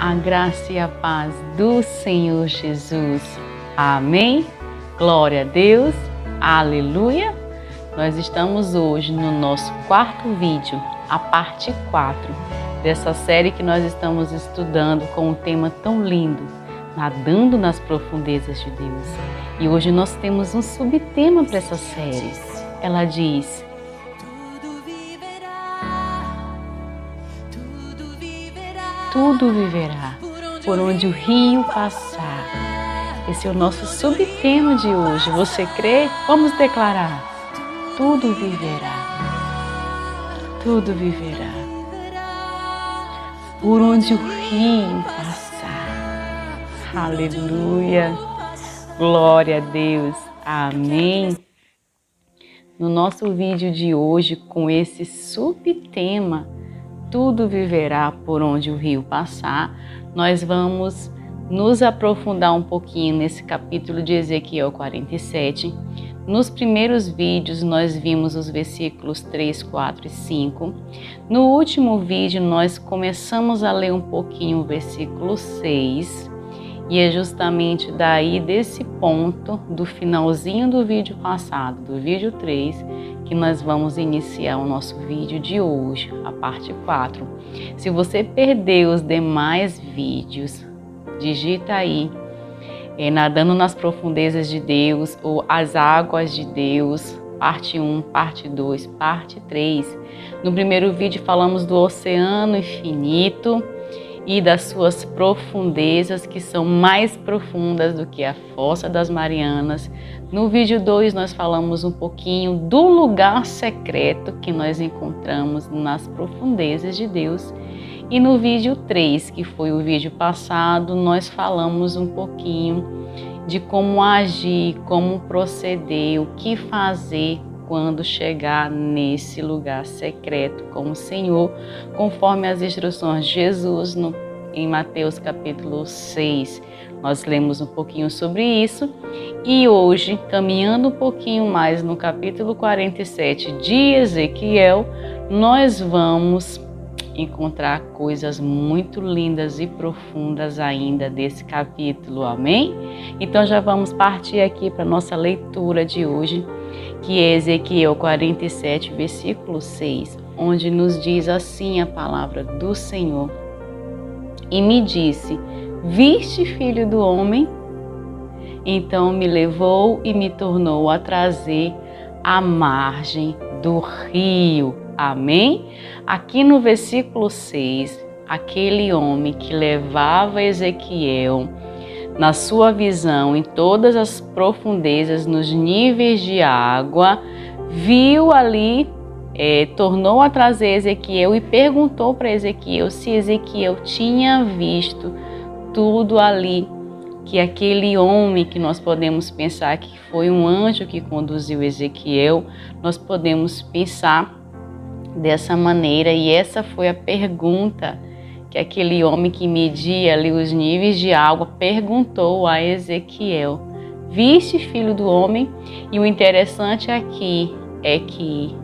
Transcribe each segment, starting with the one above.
a graça e a paz do Senhor Jesus. Amém? Glória a Deus, aleluia! Nós estamos hoje no nosso quarto vídeo, a parte 4 dessa série que nós estamos estudando com um tema tão lindo, nadando nas profundezas de Deus. E hoje nós temos um subtema para essa série. Ela diz: tudo viverá por onde o rio passar. Esse é o nosso subtema de hoje. Você crê? Vamos declarar: tudo viverá. Tudo viverá por onde o rio passar. Aleluia. Glória a Deus. Amém. No nosso vídeo de hoje, com esse subtema, tudo viverá por onde o rio passar, nós vamos nos aprofundar um pouquinho nesse capítulo de Ezequiel 47. Nos primeiros vídeos nós vimos os versículos 3, 4 e 5. No último vídeo nós começamos a ler um pouquinho o versículo 6. E é justamente daí, desse ponto, do finalzinho do vídeo passado, do vídeo 3, que nós vamos iniciar o nosso vídeo de hoje, a parte 4. Se você perdeu os demais vídeos, digita aí, Nadando nas Profundezas de Deus, ou As Águas de Deus, parte 1, parte 2, parte 3. No primeiro vídeo falamos do oceano infinito e das suas profundezas, que são mais profundas do que a Fossa das Marianas. No vídeo 2 nós falamos um pouquinho do lugar secreto que nós encontramos nas profundezas de Deus. E no vídeo 3, que foi o vídeo passado, nós falamos um pouquinho de como agir, como proceder, o que fazer quando chegar nesse lugar secreto com o Senhor, conforme as instruções de Jesus em Mateus capítulo 6. Nós lemos um pouquinho sobre isso e hoje, caminhando um pouquinho mais no capítulo 47 de Ezequiel, nós vamos encontrar coisas muito lindas e profundas ainda desse capítulo, amém? Então já vamos partir aqui para a nossa leitura de hoje, que é Ezequiel 47, versículo 6, onde nos diz assim a palavra do Senhor. E me disse: viste, filho do homem? Então me levou e me tornou a trazer à margem do rio. Amém? Aqui no versículo 6, aquele homem que levava Ezequiel na sua visão em todas as profundezas, nos níveis de água, viu ali, tornou a trazer Ezequiel e perguntou para Ezequiel se Ezequiel tinha visto tudo ali, que aquele homem, que nós podemos pensar que foi um anjo que conduziu Ezequiel, nós podemos pensar dessa maneira, e essa foi a pergunta que aquele homem que media ali os níveis de água perguntou a Ezequiel: viste, filho do homem? E o interessante aqui é que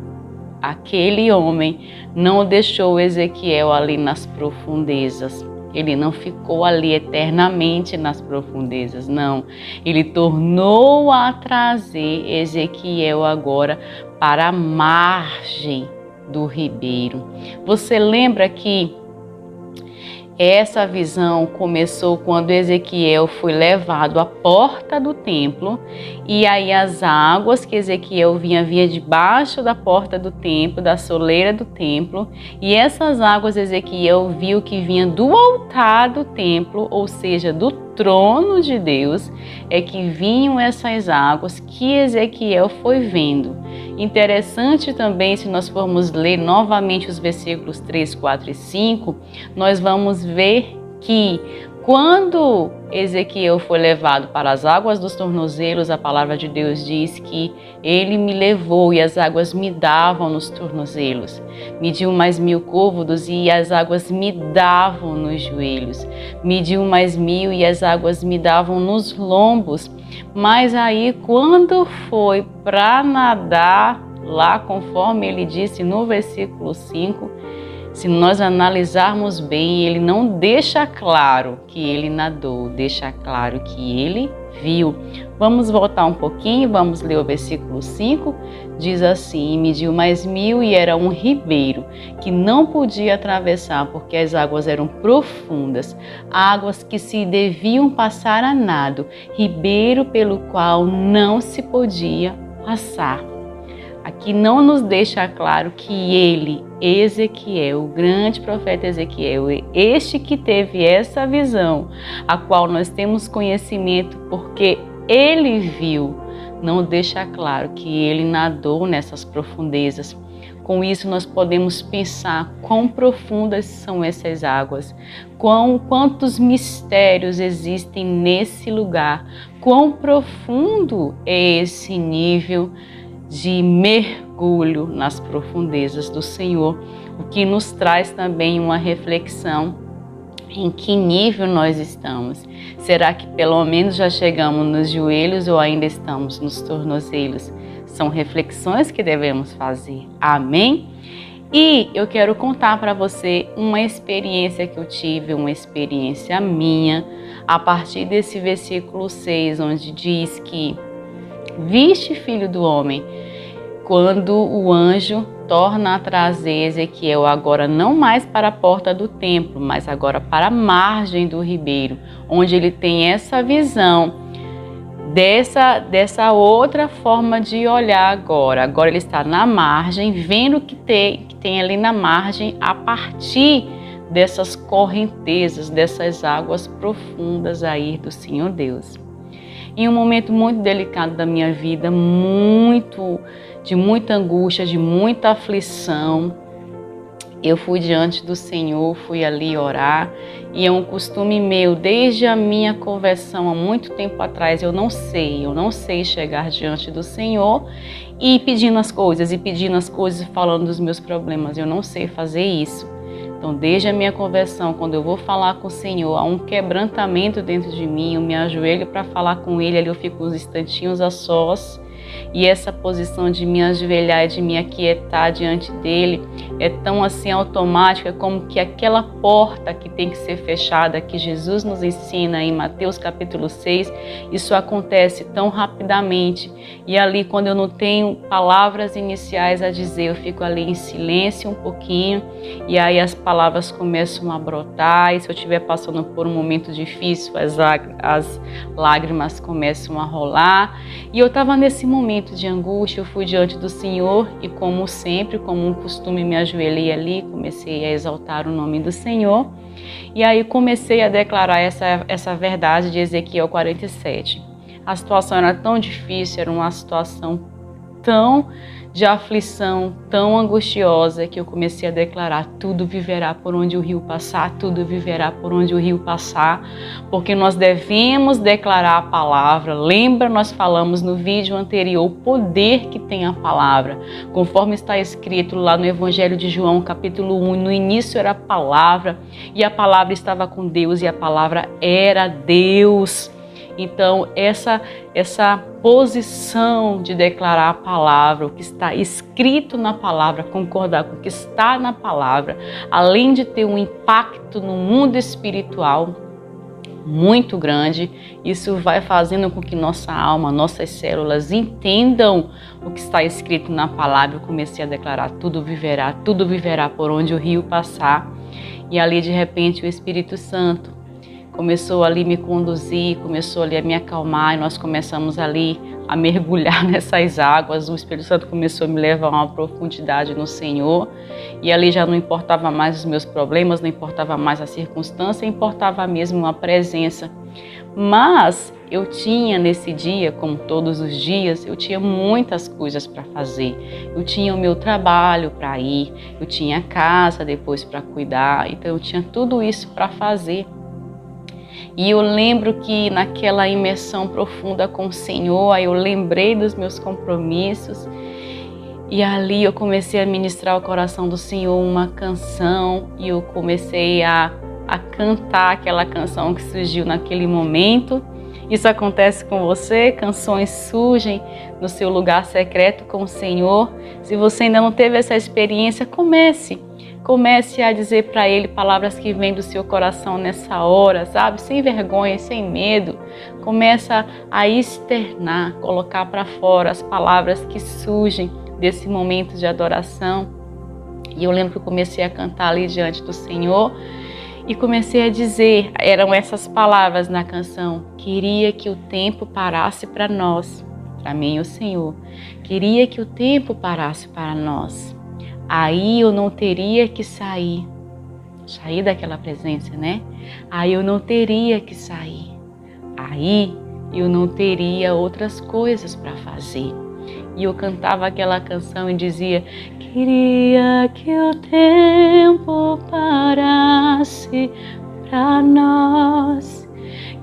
aquele homem não deixou Ezequiel ali nas profundezas. Ele não ficou ali eternamente nas profundezas, não. Ele tornou a trazer Ezequiel agora para a margem do ribeiro. Você lembra que essa visão começou quando Ezequiel foi levado à porta do templo, e aí as águas que Ezequiel vinha debaixo da porta do templo, da soleira do templo, e essas águas Ezequiel viu que vinham do altar do templo, ou seja, do trono de Deus, é que vinham essas águas que Ezequiel foi vendo. Interessante também, se nós formos ler novamente os versículos 3, 4 e 5, nós vamos ver que quando Ezequiel foi levado para as águas dos tornozelos, a palavra de Deus diz que ele me levou e as águas me davam nos tornozelos. Mediu mais 1000 côvados e as águas me davam nos joelhos. Mediu mais 1000 e as águas me davam nos lombos. Mas aí, quando foi para nadar, lá conforme ele disse no versículo 5, se nós analisarmos bem, ele não deixa claro que ele nadou, deixa claro que ele viu. Vamos voltar um pouquinho, vamos ler o versículo 5. Diz assim: mediu mais 1000 e era um ribeiro que não podia atravessar porque as águas eram profundas, águas que se deviam passar a nado, ribeiro pelo qual não se podia passar. Aqui não nos deixa claro que ele, Ezequiel, o grande profeta Ezequiel, este que teve essa visão, a qual nós temos conhecimento porque ele viu, não deixa claro que ele nadou nessas profundezas. Com isso nós podemos pensar quão profundas são essas águas, quantos mistérios existem nesse lugar, quão profundo é esse nível de mergulho nas profundezas do Senhor, o que nos traz também uma reflexão em que nível nós estamos. Será que pelo menos já chegamos nos joelhos ou ainda estamos nos tornozelos? São reflexões que devemos fazer. Amém? E eu quero contar para você uma experiência que eu tive, uma experiência minha, a partir desse versículo 6, onde diz que: viste, filho do homem, quando o anjo torna a trazer Ezequiel agora não mais para a porta do templo, mas agora para a margem do ribeiro, onde ele tem essa visão dessa outra forma de olhar agora. Agora ele está na margem, vendo o que tem ali na margem a partir dessas correntezas, dessas águas profundas aí do Senhor Deus. Em um momento muito delicado da minha vida, de muita angústia, de muita aflição, eu fui diante do Senhor, fui ali orar, e é um costume meu, desde a minha conversão há muito tempo atrás, eu não sei chegar diante do Senhor e pedindo as coisas, falando dos meus problemas, eu não sei fazer isso. Então, desde a minha conversão, quando eu vou falar com o Senhor, há um quebrantamento dentro de mim, eu me ajoelho para falar com Ele, ali eu fico uns instantinhos a sós, e essa posição de me ajoelhar e de me aquietar diante dele é tão assim automática como que aquela porta que tem que ser fechada, que Jesus nos ensina em Mateus capítulo 6, isso acontece tão rapidamente. E ali, quando eu não tenho palavras iniciais a dizer, eu fico ali em silêncio um pouquinho, e aí as palavras começam a brotar, e se eu estiver passando por um momento difícil, as lágrimas começam a rolar. E eu estava nesse momento de angústia, eu fui diante do Senhor e, como sempre, como um costume, me ajoelhei ali, comecei a exaltar o nome do Senhor, e aí comecei a declarar essa verdade de Ezequiel 47. A situação era tão difícil, era uma situação tão de aflição, tão angustiosa, que eu comecei a declarar: tudo viverá por onde o rio passar, tudo viverá por onde o rio passar, porque nós devemos declarar a palavra. Lembra, nós falamos no vídeo anterior, o poder que tem a palavra, conforme está escrito lá no Evangelho de João, capítulo 1, no início era a palavra, e a palavra estava com Deus, e a palavra era Deus. Então, essa posição de declarar a palavra, o que está escrito na palavra, concordar com o que está na palavra, além de ter um impacto no mundo espiritual muito grande, isso vai fazendo com que nossa alma, nossas células entendam o que está escrito na palavra. Eu comecei a declarar: tudo viverá por onde o rio passar. E ali, de repente, o Espírito Santo começou ali me conduzir, começou ali a me acalmar, e nós começamos ali a mergulhar nessas águas. O Espírito Santo começou a me levar a uma profundidade no Senhor, e ali já não importava mais os meus problemas, não importava mais a circunstância, importava mesmo a presença. Mas eu tinha nesse dia, como todos os dias, eu tinha muitas coisas para fazer. Eu tinha o meu trabalho para ir, eu tinha a casa depois para cuidar, então eu tinha tudo isso para fazer. E eu lembro que naquela imersão profunda com o Senhor, aí eu lembrei dos meus compromissos, e ali eu comecei a ministrar ao coração do Senhor uma canção, e eu comecei a cantar aquela canção que surgiu naquele momento. Isso acontece com você? Canções surgem no seu lugar secreto com o Senhor? Se você ainda não teve essa experiência, comece a dizer para Ele palavras que vêm do seu coração nessa hora, sabe? Sem vergonha, sem medo. Começa a externar, colocar para fora as palavras que surgem desse momento de adoração. E eu lembro que eu comecei a cantar ali diante do Senhor e comecei a dizer, eram essas palavras na canção: queria que o tempo parasse para nós, para mim e o Senhor. Queria que o tempo parasse para nós. Aí eu não teria que sair daquela presença, né? Aí eu não teria que sair. Aí eu não teria outras coisas para fazer. E eu cantava aquela canção e dizia: queria que o tempo parasse para nós.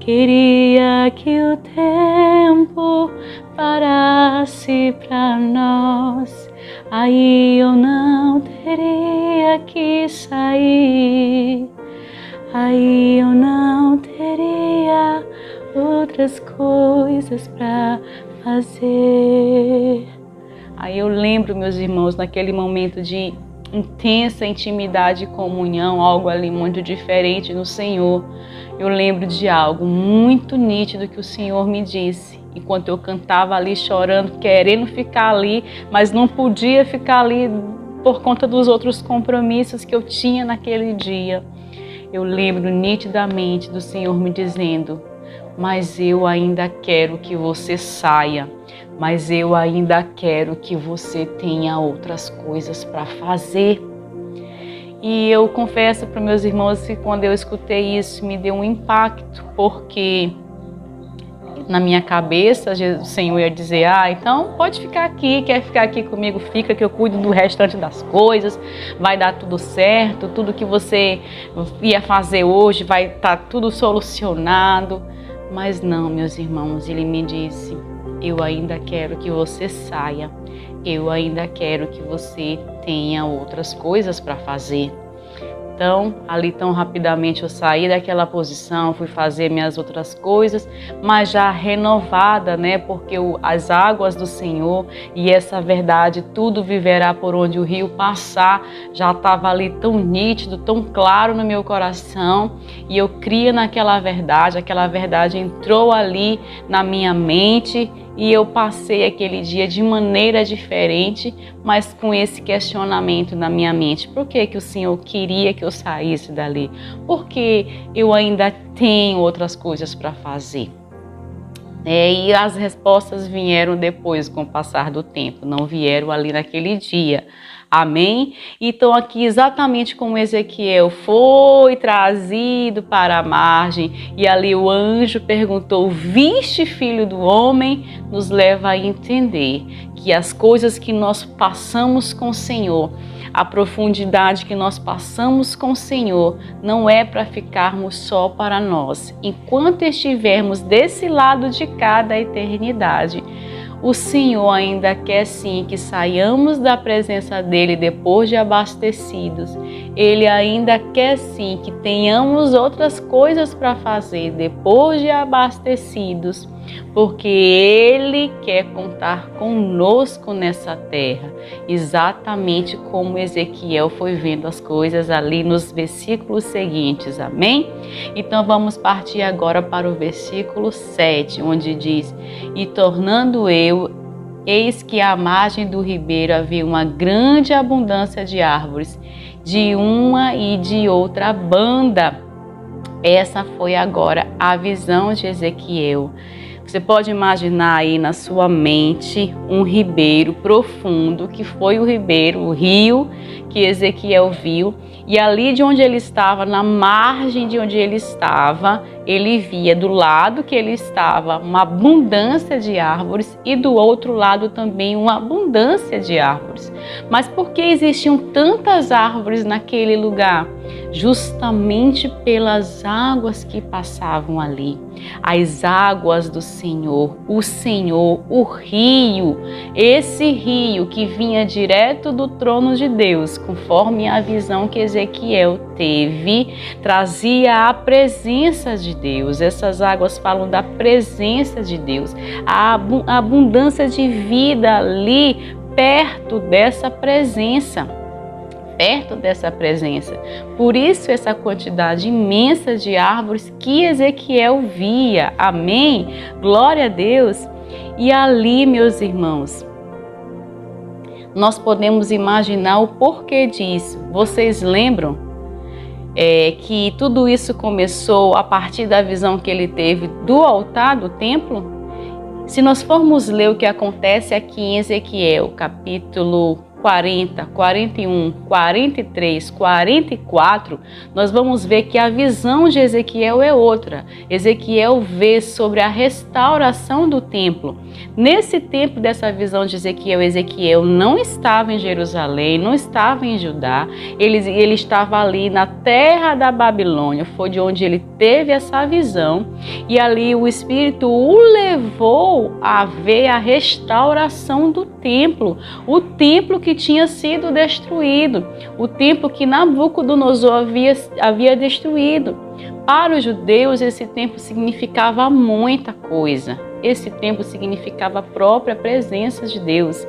Queria que o tempo parasse para nós. Aí eu não teria que sair. Aí eu não teria outras coisas para fazer. Aí eu lembro, meus irmãos, naquele momento de intensa intimidade e comunhão, algo ali muito diferente no Senhor. Eu lembro de algo muito nítido que o Senhor me disse, enquanto eu cantava ali chorando, querendo ficar ali, mas não podia ficar ali por conta dos outros compromissos que eu tinha naquele dia. Eu lembro nitidamente do Senhor me dizendo: mas eu ainda quero que você saia, mas eu ainda quero que você tenha outras coisas para fazer. E eu confesso para meus irmãos que quando eu escutei isso me deu um impacto, porque na minha cabeça o Senhor ia dizer: então pode ficar aqui, quer ficar aqui comigo, fica, que eu cuido do restante das coisas, vai dar tudo certo, tudo que você ia fazer hoje vai estar tudo solucionado. Mas não, meus irmãos, Ele me disse: eu ainda quero que você saia, eu ainda quero que você tenha outras coisas para fazer. Então, ali tão rapidamente eu saí daquela posição, fui fazer minhas outras coisas, mas já renovada, né? Porque as águas do Senhor e essa verdade, tudo viverá por onde o rio passar, já estava ali tão nítido, tão claro no meu coração, e eu cria naquela verdade, aquela verdade entrou ali na minha mente, e eu passei aquele dia de maneira diferente, mas com esse questionamento na minha mente: por que que o Senhor queria que eu saísse dali? Porque eu ainda tenho outras coisas para fazer. E as respostas vieram depois, com o passar do tempo, não vieram ali naquele dia. Amém? Então aqui exatamente como Ezequiel foi trazido para a margem e ali o anjo perguntou: viste, filho do homem? Nos leva a entender que as coisas que nós passamos com o Senhor, a profundidade que nós passamos com o Senhor, não é para ficarmos só para nós. Enquanto estivermos desse lado de cá da eternidade, o Senhor ainda quer sim que saiamos da presença dEle depois de abastecidos. Ele ainda quer sim que tenhamos outras coisas para fazer depois de abastecidos, porque Ele quer contar conosco nessa terra, exatamente como Ezequiel foi vendo as coisas ali nos versículos seguintes, amém? Então vamos partir agora para o versículo 7, onde diz: e tornando eu, eis que à margem do ribeiro havia uma grande abundância de árvores, de uma e de outra banda. Essa foi agora a visão de Ezequiel. Você pode imaginar aí na sua mente um ribeiro profundo, que foi o ribeiro, o rio que Ezequiel viu. E ali de onde ele estava, na margem de onde ele estava, ele via do lado que ele estava uma abundância de árvores e do outro lado também uma abundância de árvores. Mas por que existiam tantas árvores naquele lugar? Justamente pelas águas que passavam ali. As águas do Senhor, o rio, esse rio que vinha direto do trono de Deus, conforme a visão que Ezequiel teve, trazia a presença de Deus. Essas águas falam da presença de Deus, a abundância de vida ali perto dessa presença. Por isso essa quantidade imensa de árvores que Ezequiel via. Amém? Glória a Deus. E ali, meus irmãos, nós podemos imaginar o porquê disso. Vocês lembram que tudo isso começou a partir da visão que ele teve do altar do templo? Se nós formos ler o que acontece aqui em Ezequiel, capítulo 40, 41, 43, 44, nós vamos ver que a visão de Ezequiel é outra. Ezequiel vê sobre a restauração do templo. Nesse tempo dessa visão de Ezequiel, Ezequiel não estava em Jerusalém, não estava em Judá, ele estava ali na terra da Babilônia, foi de onde ele teve essa visão, e ali o Espírito o levou a ver a restauração do templo, o templo que tinha sido destruído, o templo que Nabucodonosor havia destruído. Para os judeus, esse templo significava muita coisa. Esse templo significava a própria presença de Deus.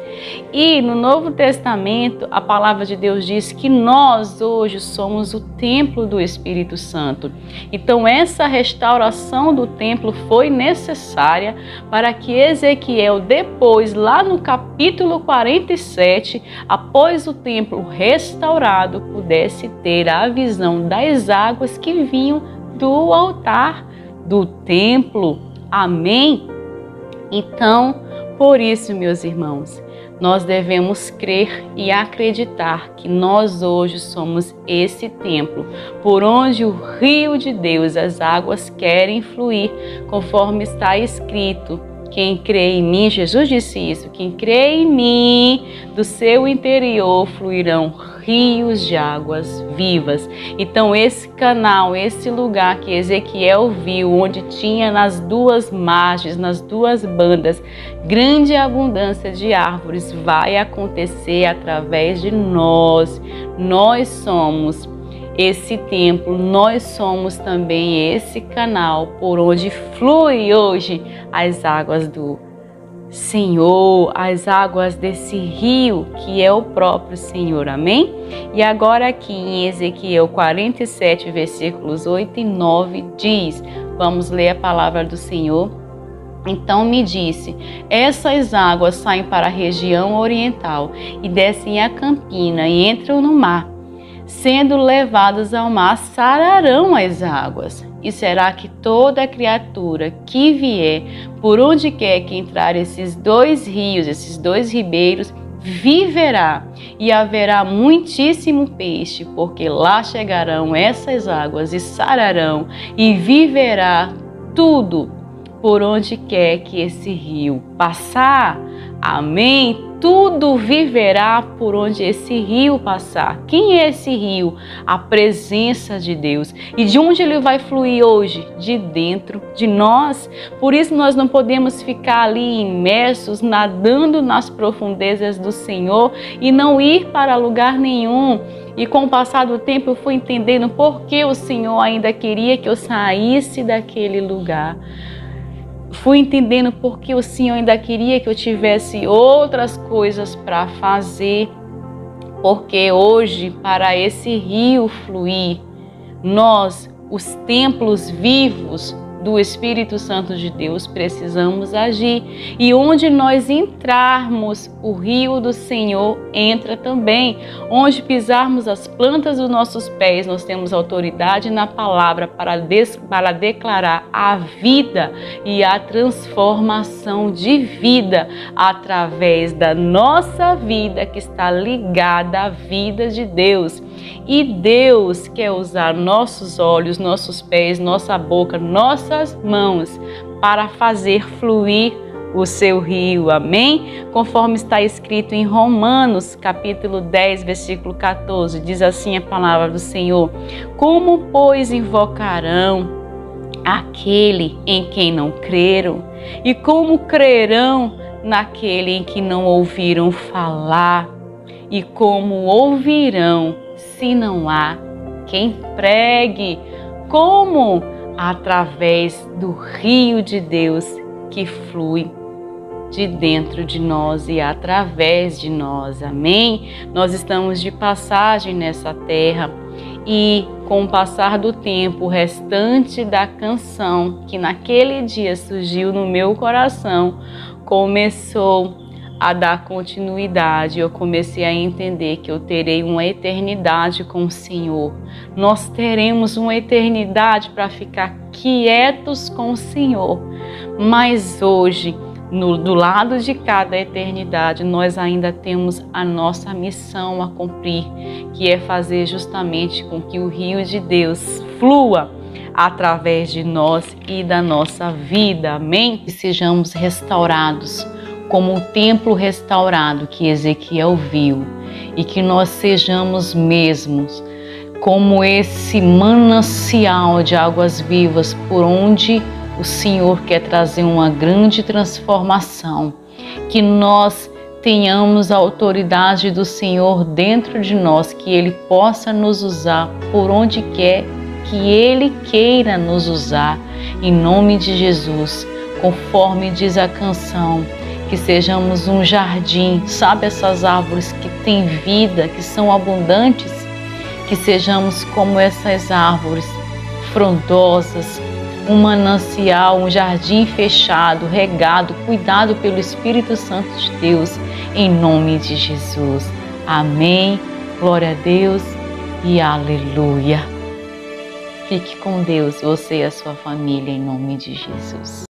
E no Novo Testamento, a palavra de Deus diz que nós hoje somos o templo do Espírito Santo. Então essa restauração do templo foi necessária para que Ezequiel, depois, lá no capítulo 47, após o templo restaurado, pudesse ter a visão das águas que vinham do altar do templo. Amém? Então, por isso, meus irmãos, nós devemos crer e acreditar que nós hoje somos esse templo, por onde o rio de Deus, as águas querem fluir, conforme está escrito. Quem crê em mim, Jesus disse isso, quem crê em mim, do seu interior fluirão rios de águas vivas. Então esse canal, esse lugar que Ezequiel viu, onde tinha nas duas margens, nas duas bandas, grande abundância de árvores, vai acontecer através de nós. Nós somos esse templo, nós somos também esse canal por onde flui hoje as águas do Senhor, as águas desse rio que é o próprio Senhor. Amém? E agora aqui em Ezequiel 47, versículos 8 e 9 diz, vamos ler a palavra do Senhor. Então me disse, essas águas saem para a região oriental e descem a campina e entram no mar. Sendo levados ao mar, sararão as águas. E será que toda criatura que vier, por onde quer que entrar esses dois rios, esses dois ribeiros, viverá, e haverá muitíssimo peixe, porque lá chegarão essas águas e sararão, e viverá tudo por onde quer que esse rio passar. Amém? Tudo viverá por onde esse rio passar. Quem é esse rio? A presença de Deus. E de onde ele vai fluir hoje? De dentro de nós. Por isso nós não podemos ficar ali imersos, nadando nas profundezas do Senhor e não ir para lugar nenhum. E com o passar do tempo eu fui entendendo por que o Senhor ainda queria que eu saísse daquele lugar. Fui entendendo porque o Senhor ainda queria que eu tivesse outras coisas para fazer, porque hoje, para esse rio fluir, nós, os templos vivos do Espírito Santo de Deus, precisamos agir. E onde nós entrarmos, o rio do Senhor entra também. Onde pisarmos as plantas dos nossos pés, nós temos autoridade na palavra para declarar a vida e a transformação de vida através da nossa vida que está ligada à vida de Deus. E Deus quer usar nossos olhos, nossos pés, nossa boca, nossas mãos para fazer fluir o seu rio, amém? Conforme está escrito em Romanos, capítulo 10, versículo 14, diz assim a palavra do Senhor: como, pois, invocarão aquele em quem não creram? E como crerão naquele em que não ouviram falar? E como ouvirão se não há quem pregue? Como? Através do rio de Deus que flui de dentro de nós e através de nós, amém? Nós estamos de passagem nessa terra e com o passar do tempo, o restante da canção que naquele dia surgiu no meu coração começou a dar continuidade. Eu comecei a entender que eu terei uma eternidade com o Senhor. Nós teremos uma eternidade para ficar quietos com o Senhor. Mas hoje, do lado de cada eternidade, nós ainda temos a nossa missão a cumprir, que é fazer justamente com que o rio de Deus flua através de nós e da nossa vida, amém? Que sejamos restaurados como o templo restaurado que Ezequiel viu, e que nós sejamos mesmos como esse manancial de águas vivas por onde o Senhor quer trazer uma grande transformação, que nós tenhamos a autoridade do Senhor dentro de nós, que Ele possa nos usar por onde quer que Ele queira nos usar, em nome de Jesus, conforme diz a canção, que sejamos um jardim, sabe, essas árvores que têm vida, que são abundantes, que sejamos como essas árvores frondosas, um manancial, um jardim fechado, regado, cuidado pelo Espírito Santo de Deus, em nome de Jesus. Amém, glória a Deus e aleluia. Fique com Deus, você e a sua família, em nome de Jesus.